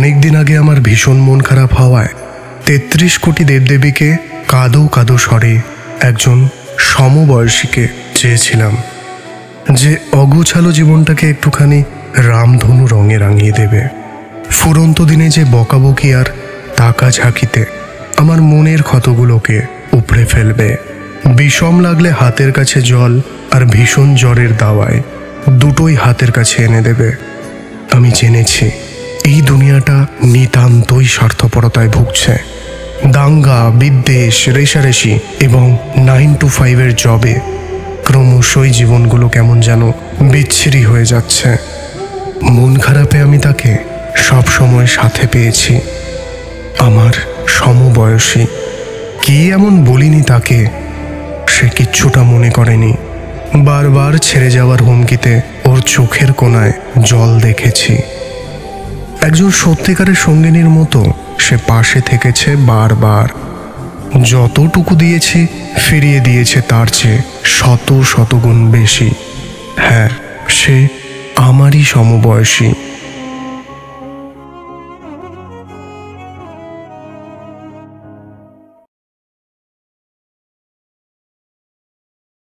অনেক দিন আগে আমার ভীষণ মন খারাপ হওয়ায় ৩৩ কোটি দেবদেবীকে কাঁদো কাঁদো স্বরে একজন সমবয়সীকে চেয়েছিলাম, যে অগোছালো জীবনটাকে একটুখানি রামধনু রঙে রাঙিয়ে দেবে। ফুরন্ত দিনে যে বকাবকি আর তাকা ঝাঁকিতে আমার মনের ক্ষতগুলোকে উপড়ে ফেলবে। বিষম লাগলে হাতের কাছে জল আর ভীষণ জ্বরের দাওয়ায় দুটোই হাতের কাছে এনে দেবে। আমি জেনেছি এই দুনিয়াটা নিতান্তই স্বার্থপরতায় ভুগছে। দাঙ্গা, বিদ্বেষ, রেষারেষি এবং 9 to 5 জবে ক্রমশই জীবনগুলো কেমন যেন বিচ্ছিরি হয়ে যাচ্ছে। মন খারাপে আমি তাকে সব সময় সাথে পেয়েছি, আমার সমবয়সী। কি এমন বলিনি তাকে, সে কিচ্ছুটা মনে করেনি। বারবার ছেড়ে যাওয়ার হুমকিতে ওর চোখের কোণায় জল দেখেছি। একজন সত্যিকারের সঙ্গিনীর মতো সে পাশে থেকেছে বারবার। যতটুকু দিয়েছি ফিরিয়ে দিয়েছে তার চেয়ে শত শত গুণ বেশি। হ্যাঁ, সে আমারই সমবয়সী।